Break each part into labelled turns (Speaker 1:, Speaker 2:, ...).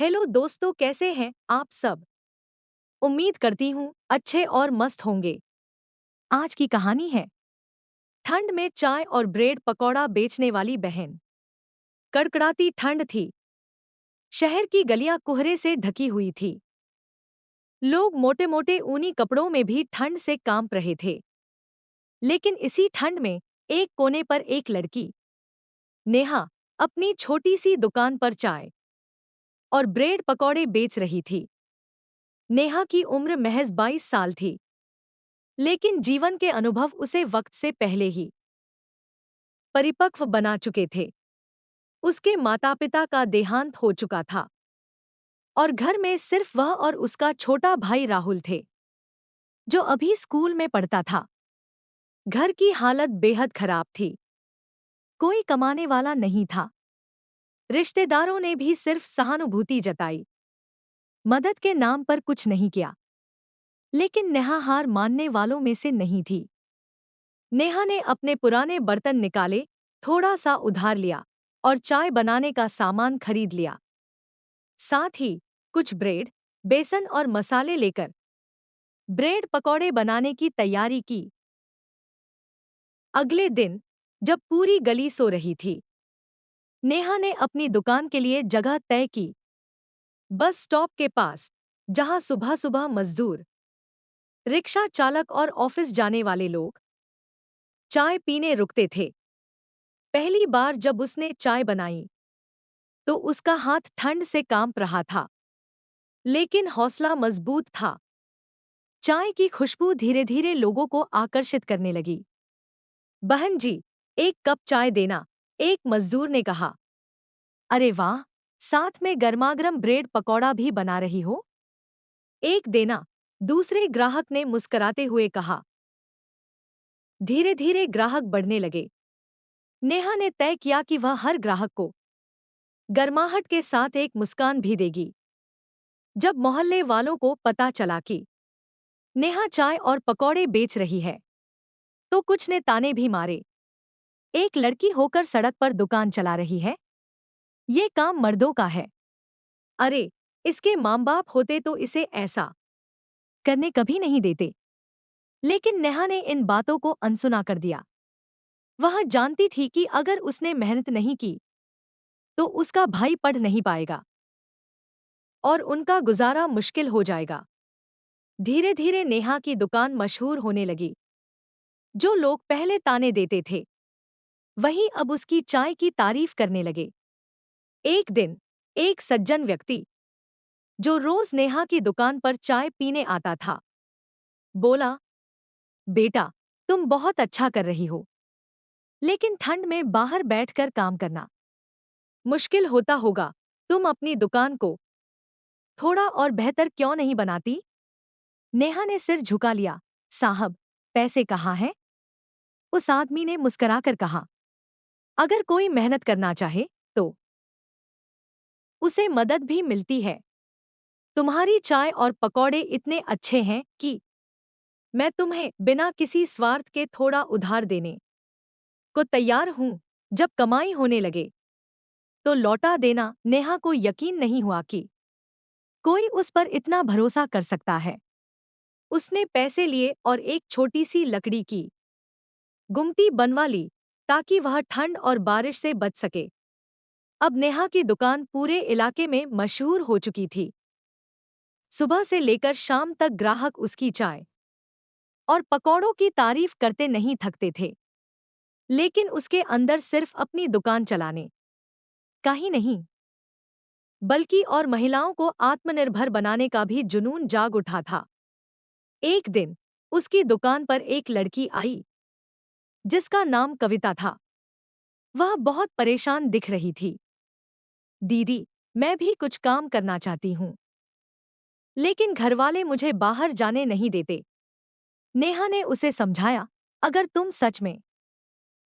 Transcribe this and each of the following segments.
Speaker 1: Hello दोस्तों, कैसे हैं आप सब। उम्मीद करती हूँ अच्छे और मस्त होंगे। आज की कहानी है ठंड में चाय और ब्रेड पकौड़ा बेचने वाली बहन। कड़कड़ाती ठंड थी। शहर की गलियां कोहरे से ढकी हुई थी। लोग मोटे मोटे ऊनी कपड़ों में भी ठंड से कांप रहे थे। लेकिन इसी ठंड में एक कोने पर एक लड़की, नेहा, अपनी छोटी सी दुकान पर चाय और ब्रेड पकौड़े बेच रही थी। नेहा की उम्र महज 22 साल थी। लेकिन जीवन के अनुभव उसे वक्त से पहले ही परिपक्व बना चुके थे। उसके माता पिता का देहांत हो चुका था और घर में सिर्फ वह और उसका छोटा भाई राहुल थे, जो अभी स्कूल में पढ़ता था। घर की हालत बेहद खराब थी। कोई कमाने वाला नहीं था। रिश्तेदारों ने भी सिर्फ सहानुभूति जताई, मदद के नाम पर कुछ नहीं किया। लेकिन नेहा हार मानने वालों में से नहीं थी। नेहा ने अपने पुराने बर्तन निकाले, थोड़ा सा उधार लिया और चाय बनाने का सामान खरीद लिया। साथ ही कुछ ब्रेड, बेसन और मसाले लेकर ब्रेड पकौड़े बनाने की तैयारी की। अगले दिन, जब पूरी गली सो रही थी, नेहा ने अपनी दुकान के लिए जगह तय की। बस स्टॉप के पास, जहां सुबह सुबह मजदूर, रिक्शा चालक और ऑफिस जाने वाले लोग चाय पीने रुकते थे। पहली बार जब उसने चाय बनाई, तो उसका हाथ ठंड से कांप रहा था। लेकिन हौसला मजबूत था। चाय की खुशबू धीरे धीरे लोगों को आकर्षित करने लगी। बहन जी, एक कप चाय देना, एक मजदूर ने कहा। अरे वाह, साथ में गर्मागर्म ब्रेड पकौड़ा भी बना रही हो? एक देना, दूसरे ग्राहक ने मुस्कुराते हुए कहा। धीरे धीरे ग्राहक बढ़ने लगे। नेहा ने तय किया कि वह हर ग्राहक को गर्माहट के साथ एक मुस्कान भी देगी। जब मोहल्ले वालों को पता चला कि नेहा चाय और पकौड़े बेच रही है, तो कुछ ने ताने भी मारे। एक लड़की होकर सड़क पर दुकान चला रही है, ये काम मर्दों का है। अरे, इसके माँ बाप होते तो इसे ऐसा करने कभी नहीं देते। लेकिन नेहा ने इन बातों को अनसुना कर दिया। वह जानती थी कि अगर उसने मेहनत नहीं की, तो उसका भाई पढ़ नहीं पाएगा और उनका गुजारा मुश्किल हो जाएगा। धीरे धीरे नेहा की दुकान मशहूर होने लगी। जो लोग पहले ताने देते थे, वही अब उसकी चाय की तारीफ करने लगे। एक दिन, एक सज्जन व्यक्ति, जो रोज नेहा की दुकान पर चाय पीने आता था, बोला, बेटा, तुम बहुत अच्छा कर रही हो, लेकिन ठंड में बाहर बैठकर काम करना मुश्किल होता होगा। तुम अपनी दुकान को थोड़ा और बेहतर क्यों नहीं बनाती? नेहा ने सिर झुका लिया। साहब, पैसे कहाँ हैं? उस आदमी ने मुस्कुराकर कहा, अगर कोई मेहनत करना चाहे, तो उसे मदद भी मिलती है। तुम्हारी चाय और पकौड़े इतने अच्छे हैं कि मैं तुम्हें बिना किसी स्वार्थ के थोड़ा उधार देने को तैयार हूं। जब कमाई होने लगे, तो लौटा देना। नेहा को यकीन नहीं हुआ कि कोई उस पर इतना भरोसा कर सकता है। उसने पैसे लिए और एक छोटी सी लकड़ी की गुमटी बनवा ली, ताकि वह ठंड और बारिश से बच सके। अब नेहा की दुकान पूरे इलाके में मशहूर हो चुकी थी। सुबह से लेकर शाम तक ग्राहक उसकी चाय और पकौड़ों की तारीफ करते नहीं थकते थे। लेकिन उसके अंदर सिर्फ अपनी दुकान चलाने का ही नहीं, बल्कि और महिलाओं को आत्मनिर्भर बनाने का भी जुनून जाग उठा था। एक दिन, उसकी दुकान पर एक लड़की आई, जिसका नाम कविता था। वह बहुत परेशान दिख रही थी। दीदी, मैं भी कुछ काम करना चाहती हूँ, लेकिन घरवाले मुझे बाहर जाने नहीं देते। नेहा ने उसे समझाया, अगर तुम सच में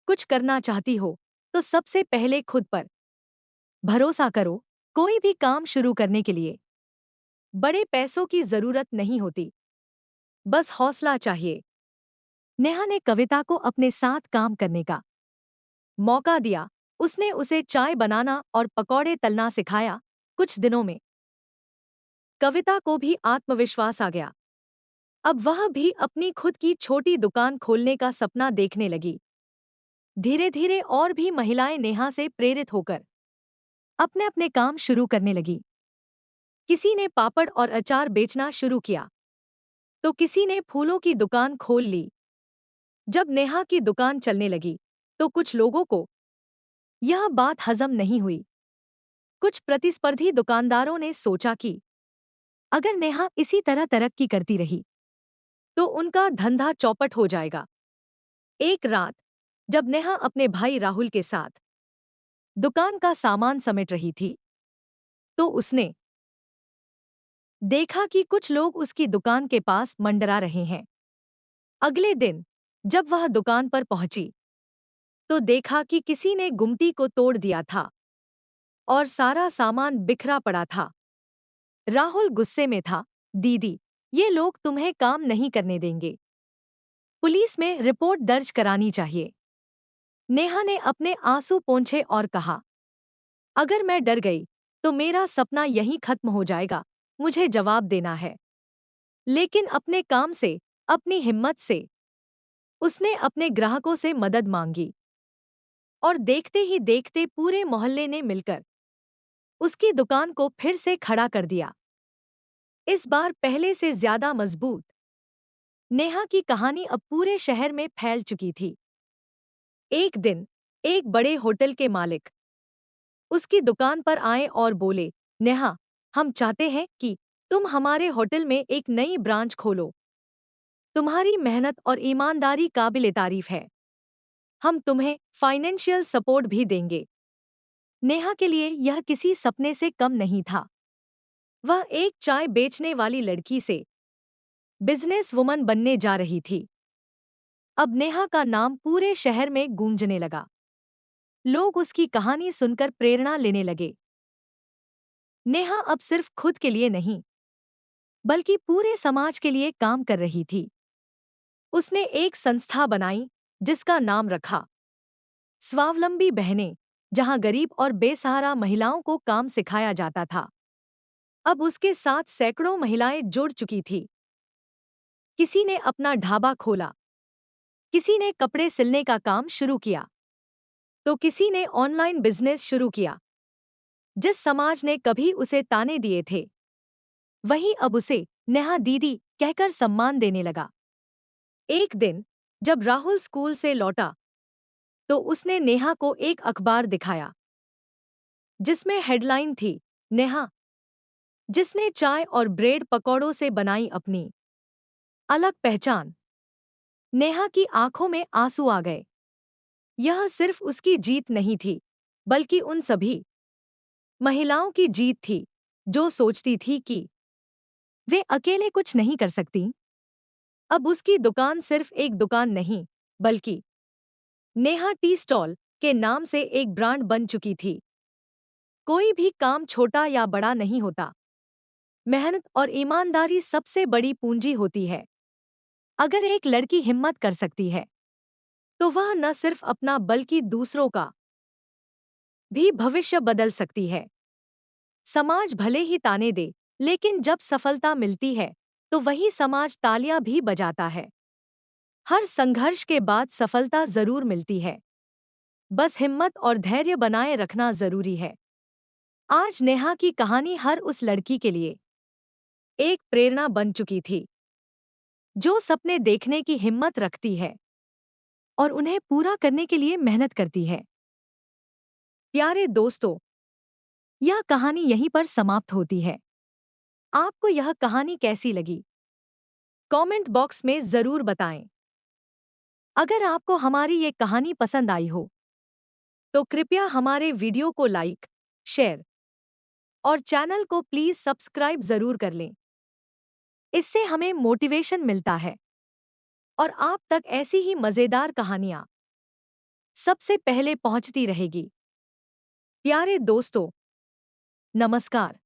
Speaker 1: कुछ करना चाहती हो, तो सबसे पहले खुद पर भरोसा करो। कोई भी काम शुरू करने के लिए बड़े पैसों की जरूरत नहीं होती, बस हौसला चाहिए। नेहा ने कविता को अपने साथ काम करने का मौका दिया। उसने उसे चाय बनाना और पकौड़े तलना सिखाया। कुछ दिनों में कविता को भी आत्मविश्वास आ गया। अब वह भी अपनी खुद की छोटी दुकान खोलने का सपना देखने लगी। धीरे धीरे और भी महिलाएं नेहा से प्रेरित होकर अपने अपने काम शुरू करने लगी। किसी ने पापड़ और अचार बेचना शुरू किया, तो किसी ने फूलों की दुकान खोल ली। जब नेहा की दुकान चलने लगी, तो कुछ लोगों को यह बात हजम नहीं हुई। कुछ प्रतिस्पर्धी दुकानदारों ने सोचा कि अगर नेहा इसी तरह तरक्की करती रही, तो उनका धंधा चौपट हो जाएगा। एक रात, जब नेहा अपने भाई राहुल के साथ दुकान का सामान समेट रही थी, तो उसने देखा कि कुछ लोग उसकी दुकान के पास मंडरा रहे हैं। अगले दिन, जब वह दुकान पर पहुंची, तो देखा कि किसी ने गुमटी को तोड़ दिया था और सारा सामान बिखरा पड़ा था। राहुल गुस्से में था। दीदी, ये लोग तुम्हें काम नहीं करने देंगे। पुलिस में रिपोर्ट दर्ज करानी चाहिए। नेहा ने अपने आंसू पोंछे और कहा, अगर मैं डर गई, तो मेरा सपना यहीं खत्म हो जाएगा। मुझे जवाब देना है। लेकिन अपने काम से, अपनी हिम्मत से, उसने अपने ग्राहकों से मदद मांगी। और देखते ही देखते पूरे मोहल्ले ने मिलकर उसकी दुकान को फिर से खड़ा कर दिया। इस बार पहले से ज्यादा मजबूत। नेहा की कहानी अब पूरे शहर में फैल चुकी थी। एक दिन, एक बड़े होटल के मालिक उसकी दुकान पर आए और बोले, नेहा, हम चाहते हैं कि तुम हमारे होटल में एक नई ब्रांच खोलो। तुम्हारी मेहनत और ईमानदारी काबिले तारीफ है। हम तुम्हें फाइनेंशियल सपोर्ट भी देंगे। नेहा के लिए यह किसी सपने से कम नहीं था। वह एक चाय बेचने वाली लड़की से बिजनेस वुमन बनने जा रही थी। अब नेहा का नाम पूरे शहर में गूंजने लगा। लोग उसकी कहानी सुनकर प्रेरणा लेने लगे। नेहा अब सिर्फ खुद के लिए नहीं, बल्कि पूरे समाज के लिए काम कर रही थी। उसने एक संस्था बनाई, जिसका नाम रखा स्वावलंबी बहनें, जहां गरीब और बेसहारा महिलाओं को काम सिखाया जाता था। अब उसके साथ सैकड़ों महिलाएं जुड़ चुकी थी। किसी ने अपना ढाबा खोला, किसी ने कपड़े सिलने का काम शुरू किया, तो किसी ने ऑनलाइन बिजनेस शुरू किया। जिस समाज ने कभी उसे ताने दिए थे, वही अब उसे नेहा दीदी कहकर सम्मान देने लगा। एक दिन, जब राहुल स्कूल से लौटा, तो उसने नेहा को एक अखबार दिखाया, जिसमें हेडलाइन थी, नेहा, जिसने चाय और ब्रेड पकौड़ों से बनाई अपनी अलग पहचान। नेहा की आंखों में आंसू आ गए। यह सिर्फ उसकी जीत नहीं थी, बल्कि उन सभी महिलाओं की जीत थी, जो सोचती थी कि वे अकेले कुछ नहीं कर सकती। अब उसकी दुकान सिर्फ एक दुकान नहीं, बल्कि नेहा टी स्टॉल के नाम से एक ब्रांड बन चुकी थी। कोई भी काम छोटा या बड़ा नहीं होता। मेहनत और ईमानदारी सबसे बड़ी पूंजी होती है। अगर एक लड़की हिम्मत कर सकती है, तो वह न सिर्फ अपना बल्कि दूसरों का भी भविष्य बदल सकती है। समाज भले ही ताने दे, लेकिन जब सफलता मिलती है, तो वही समाज तालियां भी बजाता है। हर संघर्ष के बाद सफलता जरूर मिलती है। बस हिम्मत और धैर्य बनाए रखना जरूरी है। आज नेहा की कहानी हर उस लड़की के लिए एक प्रेरणा बन चुकी थी, जो सपने देखने की हिम्मत रखती है और उन्हें पूरा करने के लिए मेहनत करती है। प्यारे दोस्तों, यह कहानी यहीं पर समाप्त होती है। आपको यह कहानी कैसी लगी? कमेंट बॉक्स में जरूर बताएं। अगर आपको हमारी ये कहानी पसंद आई हो, तो कृपया हमारे वीडियो को लाइक, शेयर और चैनल को प्लीज सब्सक्राइब जरूर कर लें। इससे हमें मोटिवेशन मिलता है और आप तक ऐसी ही मजेदार कहानियां सबसे पहले पहुंचती रहेगी। प्यारे दोस्तों, नमस्कार।